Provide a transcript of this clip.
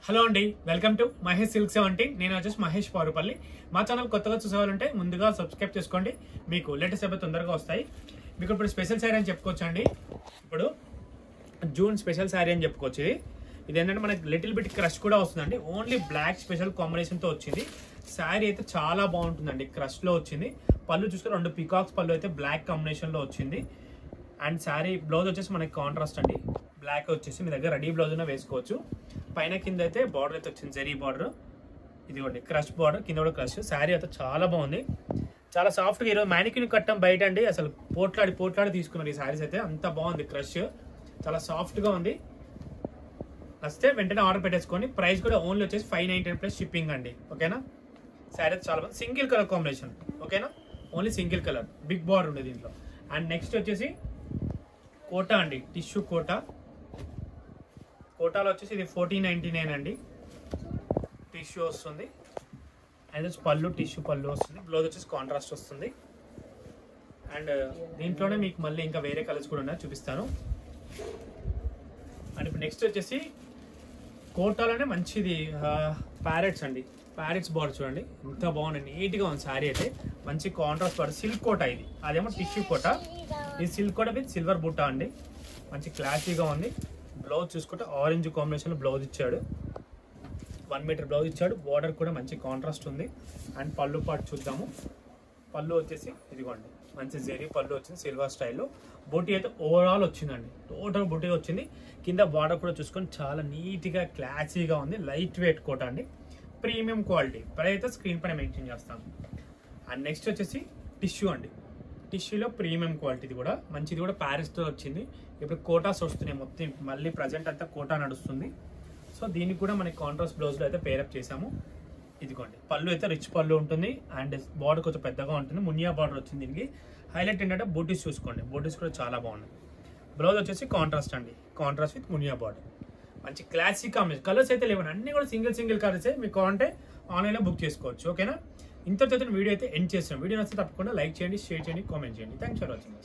Hello అండి, welcome to Mahesh silk 17. నేను వచ్చేసి మహేష్ పారుపల్లి. మా ఛానల్ కొత్తగా చూసేవాళ్ళంటే ముందుగా సబ్స్క్రైబ్ చేసుకోండి, మీకు లేటెస్ట్ అప్డేట్స్ తొందరగా వస్తాయి. మీకు ఇప్పుడు స్పెషల్ శారీ అని చెప్పుకోవచ్చు అండి. ఇప్పుడు జూన్ స్పెషల్ శారీ అని చెప్పుకోవచ్చు. ఇది ఏంటంటే మనకి లిటిల్ బిట్ క్రష్ కూడా వస్తుందండి. ఓన్లీ బ్లాక్ స్పెషల్ కాంబినేషన్తో వచ్చింది. శారీ అయితే చాలా బాగుంటుందండి. క్రష్లో వచ్చింది. పళ్ళు చూసుకుని 2 పికాక్స్ పళ్ళు అయితే బ్లాక్ కాంబినేషన్లో వచ్చింది. అండ్ శారీ బ్లౌజ్ వచ్చేసి మనకి కాంట్రాస్ట్ అండి. బ్లాక్ వచ్చేసి మీ దగ్గర రెడీ బ్లౌజ్ అయినా వేసుకోవచ్చు. పైన కింద అయితే బార్డర్ అయితే వచ్చింది, జరీ బార్డర్. ఇదిగోండి క్రష్ బార్డర్, కింద కూడా క్రష్. శారీ అయితే చాలా బాగుంది, చాలా సాఫ్ట్గా. ఈరోజు మ్యానిక్యూర్ కట్టం బయట అండి, అసలు పోట్లాడి తీసుకున్నారు ఈ శారీస్ అయితే. అంత బాగుంది, క్రష్ చాలా సాఫ్ట్గా ఉంది. వస్తే వెంటనే ఆర్డర్ పెట్టేసుకోండి. ప్రైస్ కూడా ఓన్లీ వచ్చేసి 599 ప్లస్ షిప్పింగ్ అండి. ఓకేనా? శారీ అయితే చాలా బాగుంది. Single colour combination. ఓకేనా? Only single colour, big border ఉంది దీంట్లో. అండ్ నెక్స్ట్ వచ్చేసి కోటా అండి, టిష్యూ కోటా. కోటాలో వచ్చేసి ఇది 1499 అండి. టిష్యూ వస్తుంది. అండ్ పళ్ళు టిష్యూ పళ్ళు వస్తుంది. బ్లౌజ్ వచ్చేసి కాంట్రాస్ట్ వస్తుంది. అండ్ దీంట్లోనే మీకు మళ్ళీ ఇంకా వేరే కలర్స్ కూడా ఉన్నాయి, చూపిస్తాను. అండ్ ఇప్పుడు నెక్స్ట్ వచ్చేసి కోటాలోనే మంచిది ప్యారెట్స్ అండి. ప్యారెట్స్ బార్డర్ చూడండి ఎంత బాగుంది, నీట్గా ఉంది శారీ అయితే. మంచి కాంట్రాస్ట్ బార్డర్, సిల్క్ కోటా ఇది. అదేమో టిష్యూ కోటా. ఇది silk quota with silver Butta అండి. మంచి క్లాసీగా ఉంది. బ్లౌజ్ చూసుకుంటే ఆరెంజ్ కాంబినేషన్లో బ్లౌజ్ ఇచ్చాడు. 1 మీటర్ బ్లౌజ్ ఇచ్చాడు. బార్డర్ కూడా మంచి కాంట్రాస్ట్ ఉంది. అండ్ పళ్ళు పాటు చూద్దాము. పళ్ళు వచ్చేసి ఇదిగోండి, మంచి జెరీ పళ్ళు వచ్చింది సిల్వర్ స్టైల్లో. బూటీ అయితే ఓవరాల్ వచ్చిందండి, టోటల్ బూటీ వచ్చింది. కింద బార్డర్ కూడా చూసుకొని చాలా నీట్గా క్లాసీగా ఉంది. లైట్ వెయిట్ కోట అండి, ప్రీమియం క్వాలిటీ. ప్రైస్ అయితే స్క్రీన్ పైన మెన్షన్ చేస్తాను. అండ్ నెక్స్ట్ వచ్చేసి టిష్యూ అండి. టిష్యూలో ప్రీమియం క్వాలిటీ కూడా మంచిది, కూడా ప్యారిస్తో వచ్చింది. ఇప్పుడు కోటాస్ వస్తున్నాయి మొత్తం, మళ్ళీ ప్రజెంట్ అంతా కోటా నడుస్తుంది. సో దీనికి కూడా మనకి కాంట్రాస్ట్ బ్లౌజ్లో అయితే పేరప్ చేసాము. ఇదిగోండి పళ్ళు అయితే రిచ్ పళ్ళు ఉంటుంది. అండ్ బార్డర్ కొంచెం పెద్దగా ఉంటుంది, మునియా బార్డర్ వచ్చింది దీనికి. హైలైట్ ఏంటంటే బూటీస్ చూసుకోండి, బూటీస్ కూడా చాలా బాగున్నాయి. బ్లౌజ్ వచ్చేసి కాంట్రాస్ట్ అండి, కాంట్రాస్ట్ విత్ మునియా బార్డర్. మంచి క్లాసిక్ కాంబినేషన్. కలర్స్ అయితే లేవండి, అన్ని కూడా సింగిల్ కలర్సే. మీకు కావాలంటే ఆన్లైన్లో బుక్ చేసుకోవచ్చు. ఓకేనా? ఇంతతో వీడియో అయితే ఎండ్ చేస్తాం. వీడియో నచ్చితే తప్పకుండా లైక్ చేయండి, షేర్ చేయండి, కామెంట్ చేయండి. Thanks for watching.